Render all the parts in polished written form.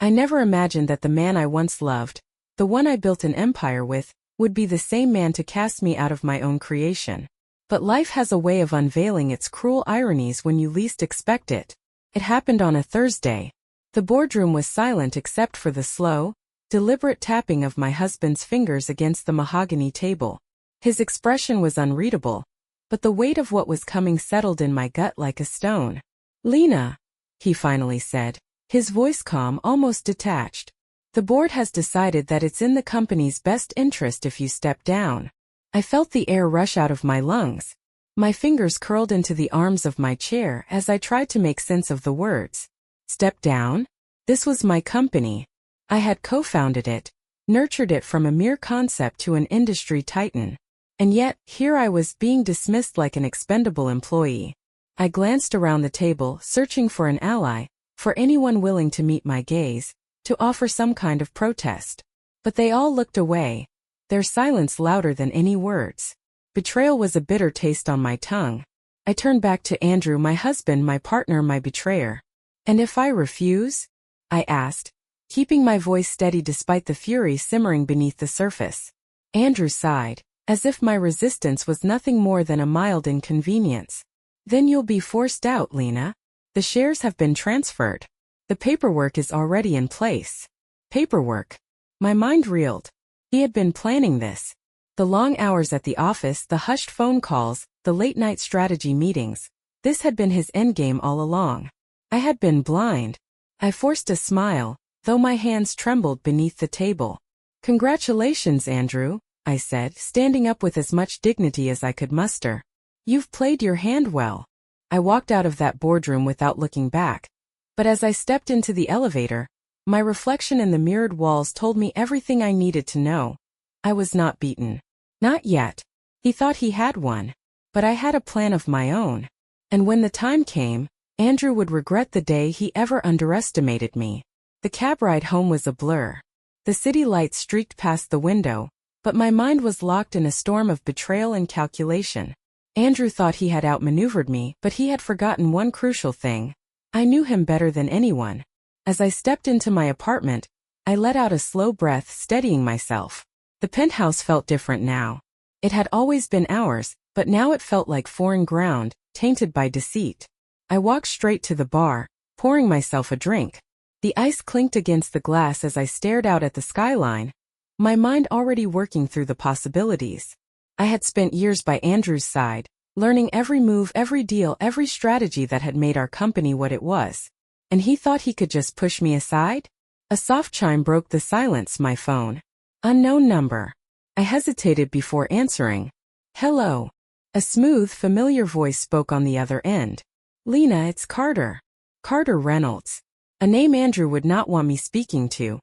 I never imagined that the man I once loved, the one I built an empire with, would be the same man to cast me out of my own creation. But life has a way of unveiling its cruel ironies when you least expect it. It happened on a Thursday. The boardroom was silent except for the slow, deliberate tapping of my husband's fingers against the mahogany table. His expression was unreadable, but the weight of what was coming settled in my gut like a stone. "Lena," he finally said, his voice calm, almost detached. "The board has decided that it's in the company's best interest if you step down." I felt the air rush out of my lungs. My fingers curled into the arms of my chair as I tried to make sense of the words. Step down? This was my company. I had co-founded it, nurtured it from a mere concept to an industry titan. And yet, here I was being dismissed like an expendable employee. I glanced around the table, searching for an ally, for anyone willing to meet my gaze, to offer some kind of protest. But they all looked away, their silence louder than any words. Betrayal was a bitter taste on my tongue. I turned back to Andrew, my husband, my partner, my betrayer. "And if I refuse?" I asked, keeping my voice steady despite the fury simmering beneath the surface. Andrew sighed, as if my resistance was nothing more than a mild inconvenience. "Then you'll be forced out, Lena. The shares have been transferred. The paperwork is already in place." Paperwork. My mind reeled. He had been planning this. The long hours at the office, the hushed phone calls, the late-night strategy meetings. This had been his endgame all along. I had been blind. I forced a smile, though my hands trembled beneath the table. "Congratulations, Andrew," I said, standing up with as much dignity as I could muster. "You've played your hand well." I walked out of that boardroom without looking back. But as I stepped into the elevator, my reflection in the mirrored walls told me everything I needed to know. I was not beaten. Not yet. He thought he had one. But I had a plan of my own. And when the time came, Andrew would regret the day he ever underestimated me. The cab ride home was a blur. The city lights streaked past the window, but my mind was locked in a storm of betrayal and calculation. Andrew thought he had outmaneuvered me, but he had forgotten one crucial thing. I knew him better than anyone. As I stepped into my apartment, I let out a slow breath, steadying myself. The penthouse felt different now. It had always been ours, but now it felt like foreign ground, tainted by deceit. I walked straight to the bar, pouring myself a drink. The ice clinked against the glass as I stared out at the skyline, my mind already working through the possibilities. I had spent years by Andrew's side, learning every move, every deal, every strategy that had made our company what it was. And he thought he could just push me aside? A soft chime broke the silence, my phone. Unknown number. I hesitated before answering. "Hello." A smooth, familiar voice spoke on the other end. "Lena, it's Carter." Carter Reynolds. A name Andrew would not want me speaking to.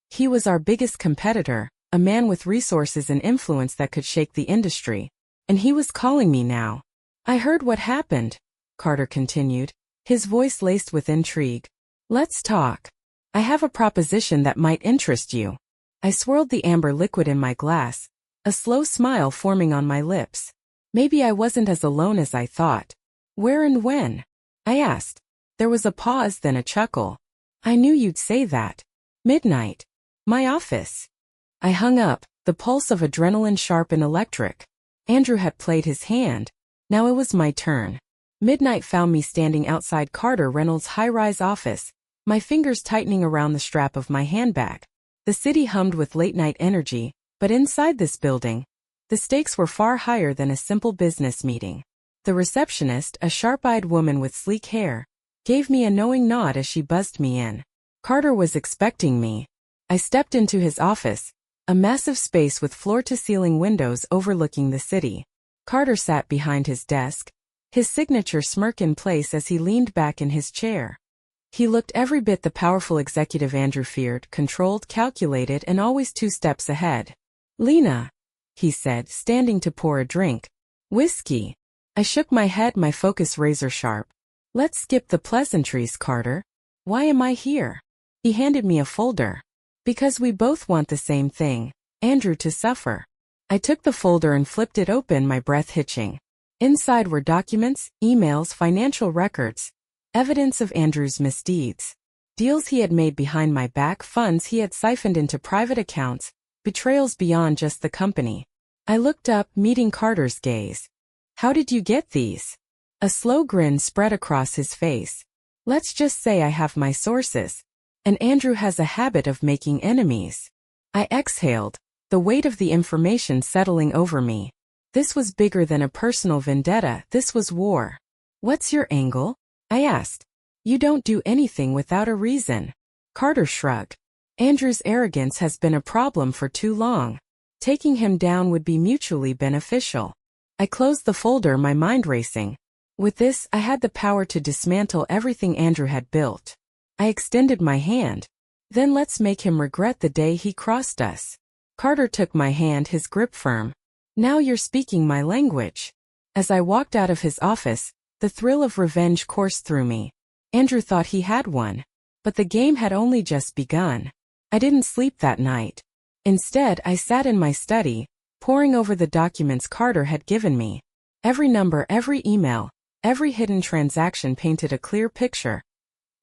He was our biggest competitor, a man with resources and influence that could shake the industry. And he was calling me now. "I heard what happened," Carter continued, his voice laced with intrigue. "Let's talk. I have a proposition that might interest you." I swirled the amber liquid in my glass, a slow smile forming on my lips. Maybe I wasn't as alone as I thought. "Where and when?" I asked. There was a pause, then a chuckle. "I knew you'd say that. Midnight. My office." I hung up, the pulse of adrenaline sharp and electric. Andrew had played his hand. Now it was my turn. Midnight found me standing outside Carter Reynolds' high-rise office, my fingers tightening around the strap of my handbag. The city hummed with late-night energy, but inside this building, the stakes were far higher than a simple business meeting. The receptionist, a sharp-eyed woman with sleek hair, gave me a knowing nod as she buzzed me in. Carter was expecting me. I stepped into his office, a massive space with floor-to-ceiling windows overlooking the city. Carter sat behind his desk, his signature smirk in place as he leaned back in his chair. He looked every bit the powerful executive Andrew feared, controlled, calculated, and always 2 steps ahead. "Lena," he said, standing to pour a drink. "Whiskey." I shook my head, my focus razor-sharp. "Let's skip the pleasantries, Carter. Why am I here?" He handed me a folder. "Because we both want the same thing, Andrew to suffer." I took the folder and flipped it open, my breath hitching. Inside were documents, emails, financial records, evidence of Andrew's misdeeds. Deals he had made behind my back, funds he had siphoned into private accounts, betrayals beyond just the company. I looked up, meeting Carter's gaze. How did you get these? A slow grin spread across his face. Let's just say I have my sources. And Andrew has a habit of making enemies. I exhaled, the weight of the information settling over me. This was bigger than a personal vendetta, this was war. What's your angle? I asked. You don't do anything without a reason. Carter shrugged. Andrew's arrogance has been a problem for too long. Taking him down would be mutually beneficial. I closed the folder, my mind racing. With this, I had the power to dismantle everything Andrew had built. I extended my hand. Then let's make him regret the day he crossed us. Carter took my hand, his grip firm. Now you're speaking my language. As I walked out of his office, the thrill of revenge coursed through me. Andrew thought he had won. But the game had only just begun. I didn't sleep that night. Instead, I sat in my study, poring over the documents Carter had given me. Every number, every email, every hidden transaction painted a clear picture.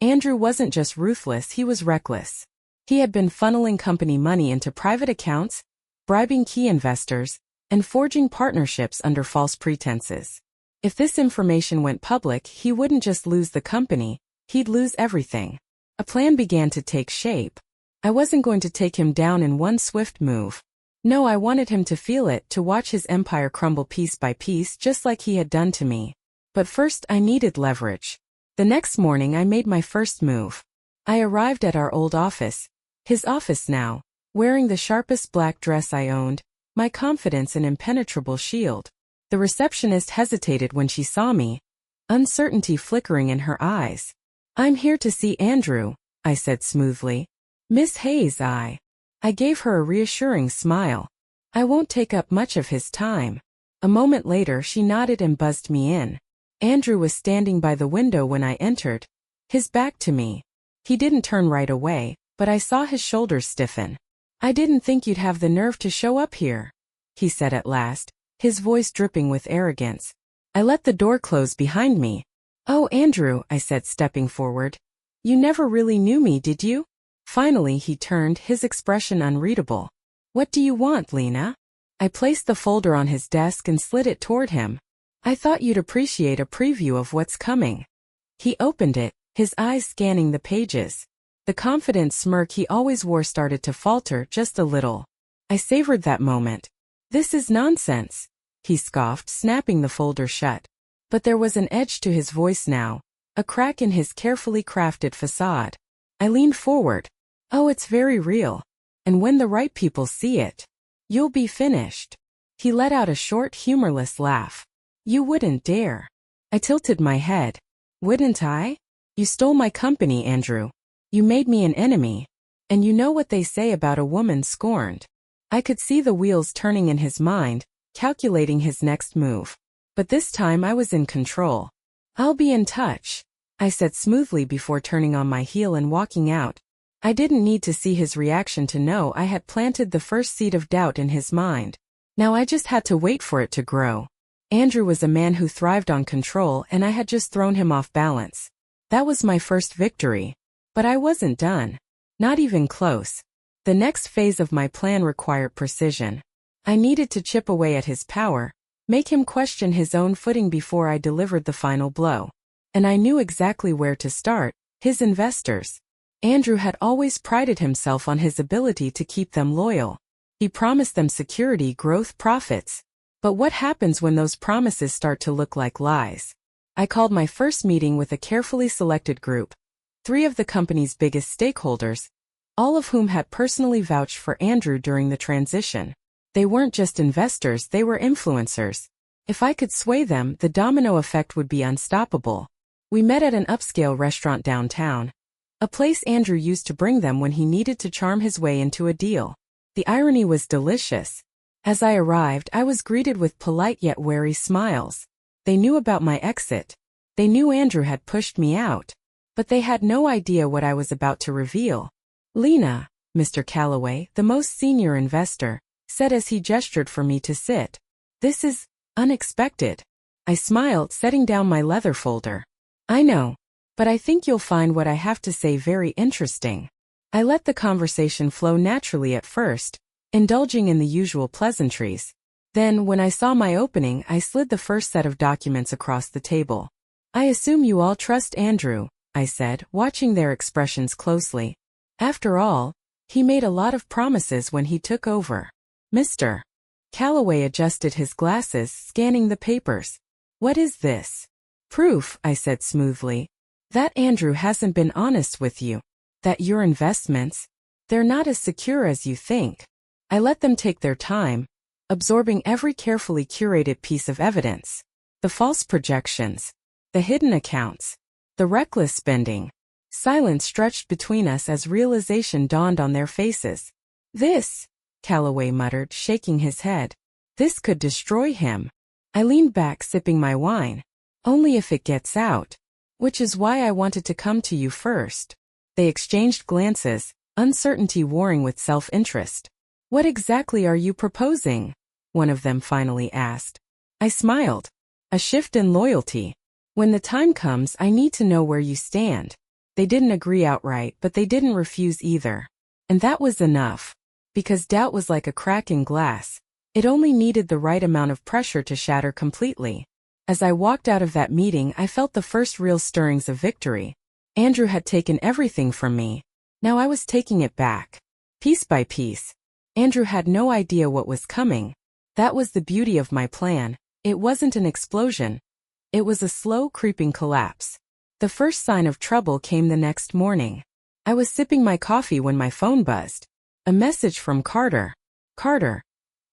Andrew wasn't just ruthless, he was reckless. He had been funneling company money into private accounts, bribing key investors, and forging partnerships under false pretenses. If this information went public, he wouldn't just lose the company, he'd lose everything. A plan began to take shape. I wasn't going to take him down in one swift move. No, I wanted him to feel it, to watch his empire crumble piece by piece just like he had done to me. But first, I needed leverage. The next morning, I made my first move. I arrived at our old office, his office now, wearing the sharpest black dress I owned, my confidence an impenetrable shield. The receptionist hesitated when she saw me, uncertainty flickering in her eyes. I'm here to see Andrew, I said smoothly. Miss Hayes, I gave her a reassuring smile. I won't take up much of his time. A moment later, she nodded and buzzed me in. Andrew was standing by the window when I entered, his back to me. He didn't turn right away, but I saw his shoulders stiffen. I didn't think you'd have the nerve to show up here, he said at last, his voice dripping with arrogance. I let the door close behind me. Oh, Andrew, I said, stepping forward. You never really knew me, did you? Finally, he turned, his expression unreadable. What do you want, Lena? I placed the folder on his desk and slid it toward him. I thought you'd appreciate a preview of what's coming. He opened it, his eyes scanning the pages. The confident smirk he always wore started to falter just a little. I savored that moment. This is nonsense, he scoffed, snapping the folder shut. But there was an edge to his voice now, a crack in his carefully crafted facade. I leaned forward. Oh, it's very real. And when the right people see it, you'll be finished. He let out a short, humorless laugh. You wouldn't dare. I tilted my head. Wouldn't I? You stole my company, Andrew. You made me an enemy. And you know what they say about a woman scorned. I could see the wheels turning in his mind, calculating his next move. But this time I was in control. I'll be in touch, I said smoothly before turning on my heel and walking out. I didn't need to see his reaction to know I had planted the first seed of doubt in his mind. Now I just had to wait for it to grow. Andrew was a man who thrived on control, and I had just thrown him off balance. That was my first victory. But I wasn't done. Not even close. The next phase of my plan required precision. I needed to chip away at his power, make him question his own footing before I delivered the final blow. And I knew exactly where to start, his investors. Andrew had always prided himself on his ability to keep them loyal. He promised them security, growth, profits. But what happens when those promises start to look like lies? I called my first meeting with a carefully selected group, 3 of the company's biggest stakeholders, all of whom had personally vouched for Andrew during the transition. They weren't just investors, they were influencers. If I could sway them, the domino effect would be unstoppable. We met at an upscale restaurant downtown, a place Andrew used to bring them when he needed to charm his way into a deal. The irony was delicious. As I arrived, I was greeted with polite yet wary smiles. They knew about my exit. They knew Andrew had pushed me out. But they had no idea what I was about to reveal. Lena, Mr. Calloway, the most senior investor, said as he gestured for me to sit. This is unexpected. I smiled, setting down my leather folder. I know. but I think you'll find what I have to say very interesting. I let the conversation flow naturally at first, indulging in the usual pleasantries. Then, when I saw my opening, I slid the first set of documents across the table. I assume you all trust Andrew, I said, watching their expressions closely. After all, he made a lot of promises when he took over. Mr. Calloway adjusted his glasses, scanning the papers. What is this? Proof, I said smoothly, that Andrew hasn't been honest with you. That your investments, they're not as secure as you think. I let them take their time, absorbing every carefully curated piece of evidence. The false projections, the hidden accounts, the reckless spending. Silence stretched between us as realization dawned on their faces. This, Calloway muttered, shaking his head. This could destroy him. I leaned back, sipping my wine. Only if it gets out. Which is why I wanted to come to you first. They exchanged glances, uncertainty warring with self-interest. What exactly are you proposing? One of them finally asked. I smiled. A shift in loyalty. When the time comes, I need to know where you stand. They didn't agree outright, but they didn't refuse either. And that was enough. Because doubt was like a crack in glass. It only needed the right amount of pressure to shatter completely. As I walked out of that meeting, I felt the first real stirrings of victory. Andrew had taken everything from me. Now I was taking it back. Piece by piece. Andrew had no idea what was coming. That was the beauty of my plan. It wasn't an explosion. It was a slow, creeping collapse. The first sign of trouble came the next morning. I was sipping my coffee when my phone buzzed. A message from Carter. Carter.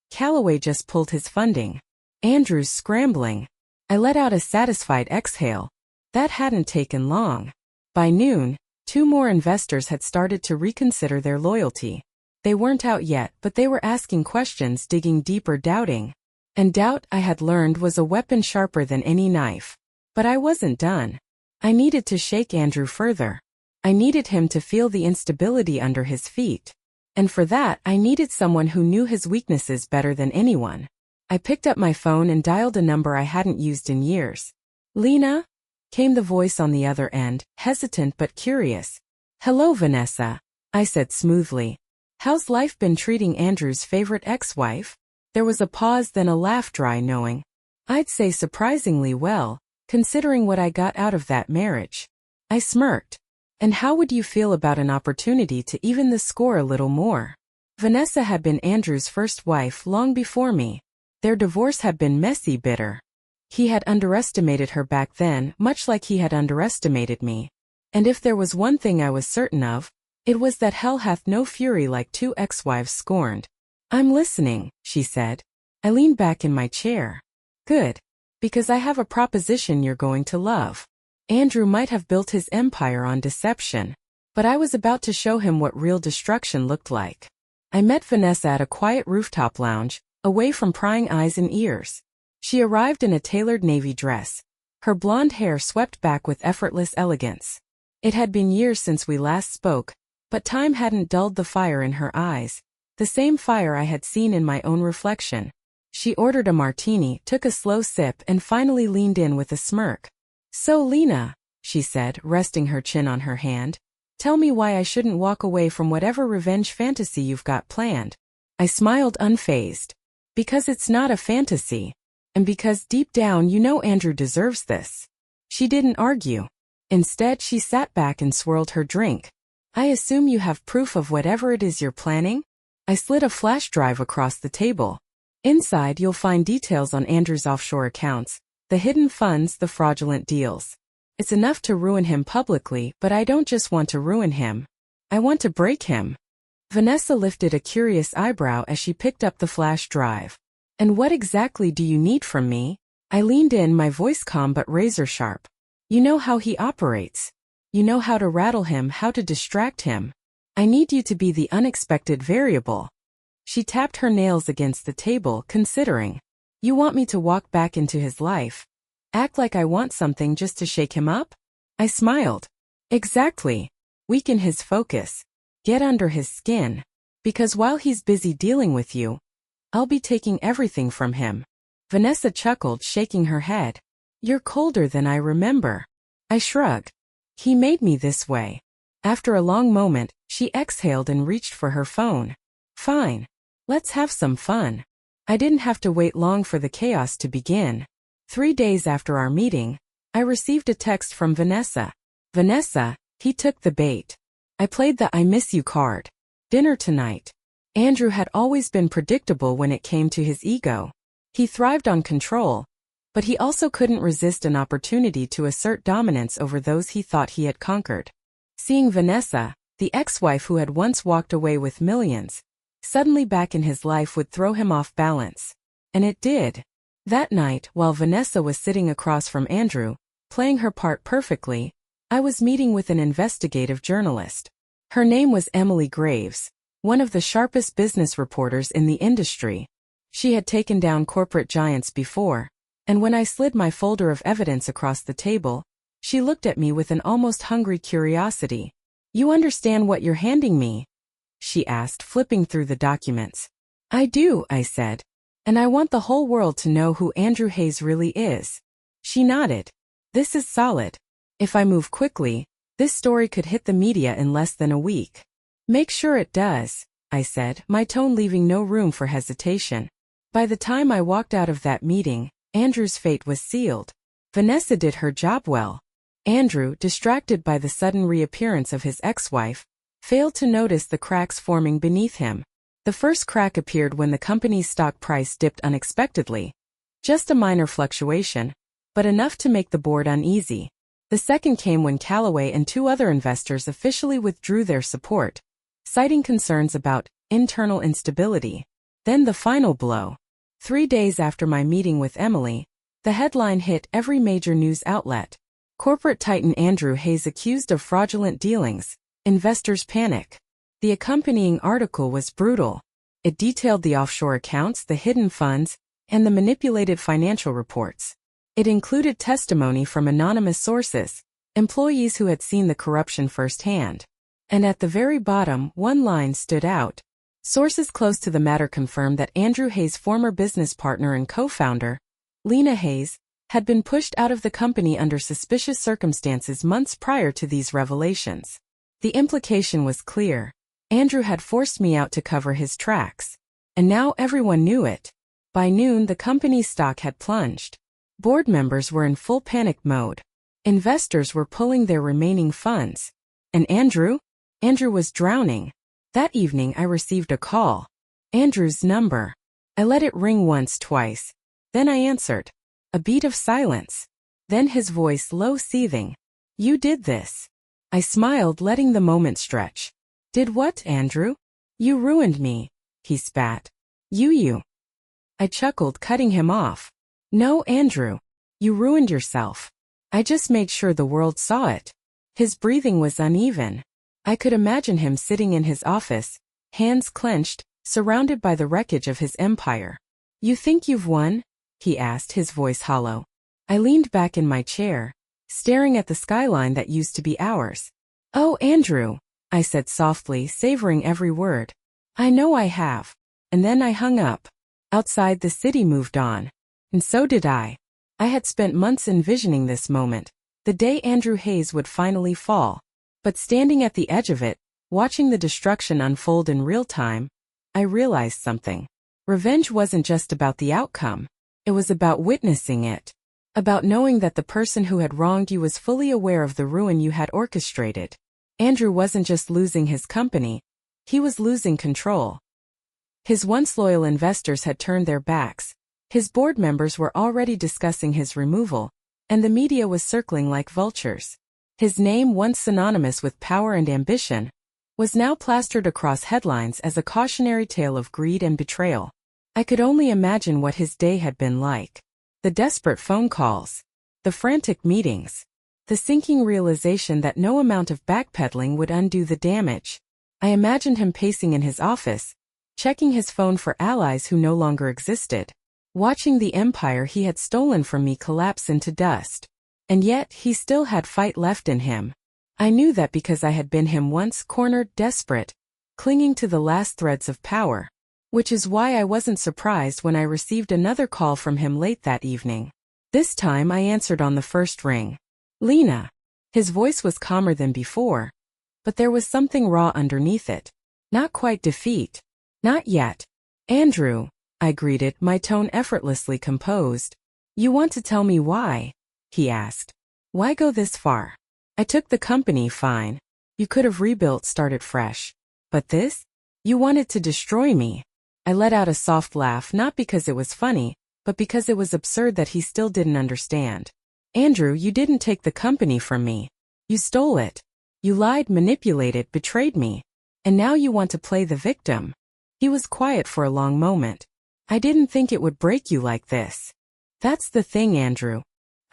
Calloway just pulled his funding. Andrew's scrambling. I let out a satisfied exhale. That hadn't taken long. By noon, 2 more investors had started to reconsider their loyalty. They weren't out yet, but they were asking questions, digging deeper, doubting. And doubt, I had learned, was a weapon sharper than any knife. But I wasn't done. I needed to shake Andrew further. I needed him to feel the instability under his feet. And for that, I needed someone who knew his weaknesses better than anyone. I picked up my phone and dialed a number I hadn't used in years. Lena? Came the voice on the other end, hesitant but curious. Hello, Vanessa, I said smoothly. How's life been treating Andrew's favorite ex-wife? There was a pause, then a laugh, dry, knowing. I'd say surprisingly well, considering what I got out of that marriage. I smirked. And how would you feel about an opportunity to even the score a little more? Vanessa had been Andrew's first wife long before me. Their divorce had been messy, bitter. He had underestimated her back then, much like he had underestimated me. And if there was one thing I was certain of, it was that hell hath no fury like 2 ex-wives scorned. I'm listening, she said. I leaned back in my chair. Good. Because I have a proposition you're going to love. Andrew might have built his empire on deception, but I was about to show him what real destruction looked like. I met Vanessa at a quiet rooftop lounge, away from prying eyes and ears. She arrived in a tailored navy dress, her blonde hair swept back with effortless elegance. It had been years since we last spoke, but time hadn't dulled the fire in her eyes, the same fire I had seen in my own reflection. She ordered a martini, took a slow sip, and finally leaned in with a smirk. So, Lena, she said, resting her chin on her hand, tell me why I shouldn't walk away from whatever revenge fantasy you've got planned. I smiled, unfazed. Because it's not a fantasy. And because deep down you know Andrew deserves this. She didn't argue. Instead, she sat back and swirled her drink. I assume you have proof of whatever it is you're planning? I slid a flash drive across the table. Inside, you'll find details on Andrew's offshore accounts, the hidden funds, the fraudulent deals. It's enough to ruin him publicly, but I don't just want to ruin him. I want to break him. Vanessa lifted a curious eyebrow as she picked up the flash drive. And what exactly do you need from me? I leaned in, my voice calm but razor sharp. You know how he operates. You know how to rattle him, how to distract him. I need you to be the unexpected variable. She tapped her nails against the table, considering. You want me to walk back into his life? Act like I want something just to shake him up? I smiled. Exactly. Weaken his focus. Get under his skin. Because while he's busy dealing with you, I'll be taking everything from him. Vanessa chuckled, shaking her head. You're colder than I remember. I shrugged. He made me this way. After a long moment, she exhaled and reached for her phone. Fine. Let's have some fun. I didn't have to wait long for the chaos to begin. 3 days after our meeting, I received a text from Vanessa. Vanessa, he took the bait. I played the I miss you card. Dinner tonight. Andrew had always been predictable when it came to his ego. He thrived on control, but he also couldn't resist an opportunity to assert dominance over those he thought he had conquered. Seeing Vanessa, the ex-wife who had once walked away with millions, suddenly back in his life would throw him off balance. And it did. That night, while Vanessa was sitting across from Andrew, playing her part perfectly, I was meeting with an investigative journalist. Her name was Emily Graves, one of the sharpest business reporters in the industry. She had taken down corporate giants before, and when I slid my folder of evidence across the table, she looked at me with an almost hungry curiosity. "You understand what you're handing me?" she asked, flipping through the documents. "I do," I said. "And I want the whole world to know who Andrew Hayes really is." She nodded. "This is solid. If I move quickly, this story could hit the media in less than a week." "Make sure it does," I said, my tone leaving no room for hesitation. By the time I walked out of that meeting, Andrew's fate was sealed. Vanessa did her job well. Andrew, distracted by the sudden reappearance of his ex-wife, failed to notice the cracks forming beneath him. The first crack appeared when the company's stock price dipped unexpectedly. Just a minor fluctuation, but enough to make the board uneasy. The second came when Callaway and 2 other investors officially withdrew their support, citing concerns about internal instability. Then the final blow. 3 days after my meeting with Emily, the headline hit every major news outlet. Corporate titan Andrew Hayes accused of fraudulent dealings. Investors panic. The accompanying article was brutal. It detailed the offshore accounts, the hidden funds, and the manipulated financial reports. It included testimony from anonymous sources, employees who had seen the corruption firsthand. And at the very bottom, one line stood out. Sources close to the matter confirmed that Andrew Hayes' former business partner and co-founder, Lena Hayes, had been pushed out of the company under suspicious circumstances months prior to these revelations. The implication was clear. Andrew had forced me out to cover his tracks. And now everyone knew it. By noon, the company's stock had plunged. Board members were in full panic mode. Investors were pulling their remaining funds. And Andrew? Andrew was drowning. That evening I received a call. Andrew's number. I let it ring once, twice. Then I answered. A beat of silence. Then his voice low, seething. "You did this." I smiled, letting the moment stretch. "Did what, Andrew?" "You ruined me," he spat. You. I chuckled, cutting him off. "No, Andrew. You ruined yourself. I just made sure the world saw it." His breathing was uneven. I could imagine him sitting in his office, hands clenched, surrounded by the wreckage of his empire. "You think you've won?" he asked, his voice hollow. I leaned back in my chair, staring at the skyline that used to be ours. "Oh, Andrew," I said softly, savoring every word. "I know I have." And then I hung up. Outside, the city moved on. And so did I. I had spent months envisioning this moment, the day Andrew Hayes would finally fall. But standing at the edge of it, watching the destruction unfold in real time, I realized something. Revenge wasn't just about the outcome. It was about witnessing it. About knowing that the person who had wronged you was fully aware of the ruin you had orchestrated. Andrew wasn't just losing his company, he was losing control. His once loyal investors had turned their backs. His board members were already discussing his removal, and the media was circling like vultures. His name, once synonymous with power and ambition, was now plastered across headlines as a cautionary tale of greed and betrayal. I could only imagine what his day had been like. The desperate phone calls, the frantic meetings, the sinking realization that no amount of backpedaling would undo the damage. I imagined him pacing in his office, checking his phone for allies who no longer existed, watching the empire he had stolen from me collapse into dust. And yet, he still had fight left in him. I knew that because I had been him once, cornered, desperate, clinging to the last threads of power. Which is why I wasn't surprised when I received another call from him late that evening. This time I answered on the first ring. "Lena." His voice was calmer than before, but there was something raw underneath it. Not quite defeat. Not yet. Andrew, I greeted, my tone effortlessly composed. You want to tell me why? He asked. Why go this far? I took the company fine. You could have rebuilt, started fresh. But this? You wanted to destroy me. I let out a soft laugh, not because it was funny, but because it was absurd that he still didn't understand. Andrew, you didn't take the company from me. You stole it. You lied, manipulated, betrayed me. And now you want to play the victim. He was quiet for a long moment. I didn't think it would break you like this. That's the thing, Andrew.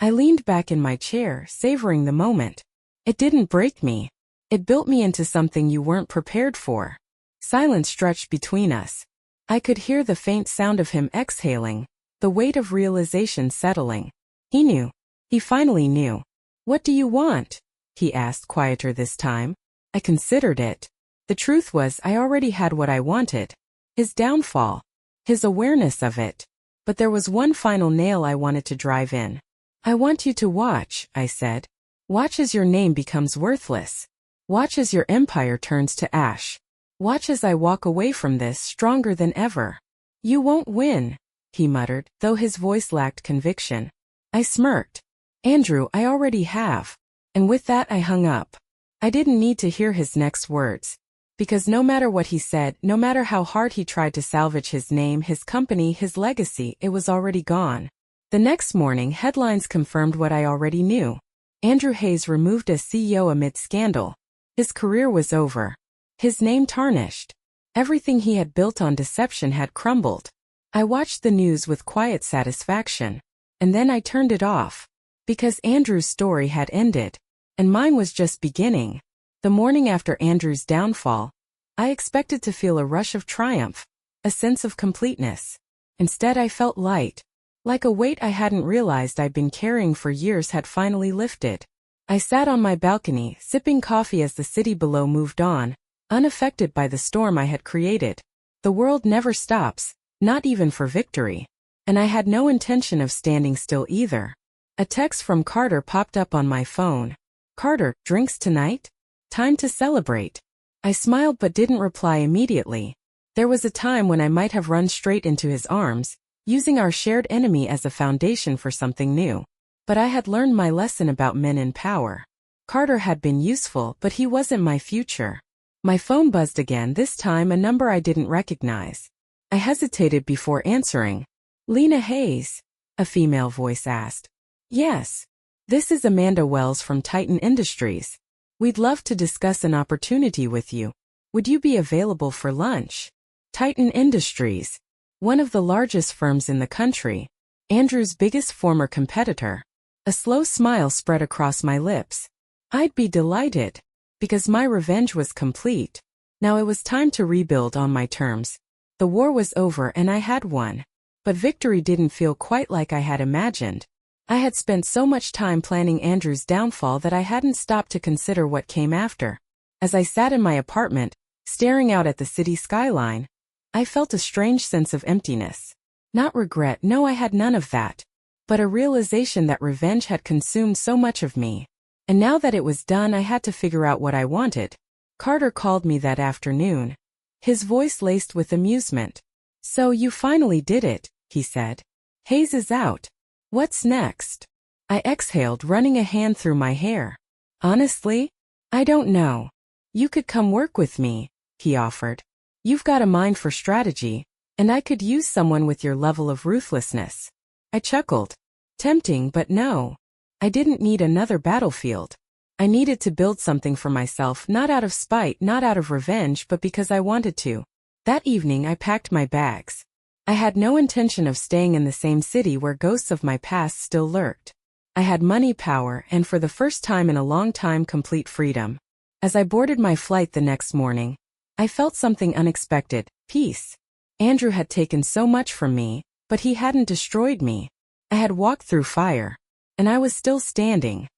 I leaned back in my chair, savoring the moment. It didn't break me. It built me into something you weren't prepared for. Silence stretched between us. I could hear the faint sound of him exhaling, the weight of realization settling. He knew. He finally knew. What do you want? He asked, quieter this time. I considered it. The truth was, I already had what I wanted. His downfall. His awareness of it. But there was one final nail I wanted to drive in. I want you to watch, I said. Watch as your name becomes worthless. Watch as your empire turns to ash. Watch as I walk away from this stronger than ever. You won't win, he muttered, though his voice lacked conviction. I smirked. Andrew, I already have. And with that I hung up. I didn't need to hear his next words. Because no matter what he said, no matter how hard he tried to salvage his name, his company, his legacy, it was already gone. The next morning, headlines confirmed what I already knew. Andrew Hayes removed as CEO amid scandal. His career was over. His name tarnished. Everything he had built on deception had crumbled. I watched the news with quiet satisfaction. And then I turned it off. Because Andrew's story had ended. And mine was just beginning. The morning after Andrew's downfall, I expected to feel a rush of triumph, a sense of completeness. Instead, I felt light. Like a weight I hadn't realized I'd been carrying for years had finally lifted. I sat on my balcony, sipping coffee as the city below moved on, unaffected by the storm I had created. The world never stops, not even for victory. And I had no intention of standing still either. A text from Carter popped up on my phone. Carter, drinks tonight? Time to celebrate. I smiled but didn't reply immediately. There was a time when I might have run straight into his arms, using our shared enemy as a foundation for something new. But I had learned my lesson about men in power. Carter had been useful, but he wasn't my future. My phone buzzed again, this time a number I didn't recognize. I hesitated before answering. Lena Hayes? A female voice asked. Yes. This is Amanda Wells from Titan Industries. We'd love to discuss an opportunity with you. Would you be available for lunch? Titan Industries. One of the largest firms in the country. Andrew's biggest former competitor. A slow smile spread across my lips. I'd be delighted. Because my revenge was complete. Now it was time to rebuild on my terms. The war was over and I had won. But victory didn't feel quite like I had imagined. I had spent so much time planning Andrew's downfall that I hadn't stopped to consider what came after. As I sat in my apartment, staring out at the city skyline, I felt a strange sense of emptiness. Not regret, no, I had none of that. But a realization that revenge had consumed so much of me. And now that it was done, I had to figure out what I wanted. Carter called me that afternoon. His voice laced with amusement. So you finally did it, he said. Hayes is out. What's next? I exhaled, running a hand through my hair. Honestly? I don't know. You could come work with me, he offered. You've got a mind for strategy, and I could use someone with your level of ruthlessness. I chuckled. Tempting, but no. I didn't need another battlefield. I needed to build something for myself, not out of spite, not out of revenge, but because I wanted to. That evening I packed my bags. I had no intention of staying in the same city where ghosts of my past still lurked. I had money, power, and for the first time in a long time, complete freedom. As I boarded my flight the next morning, I felt something unexpected, peace. Andrew had taken so much from me, but he hadn't destroyed me. I had walked through fire, and I was still standing.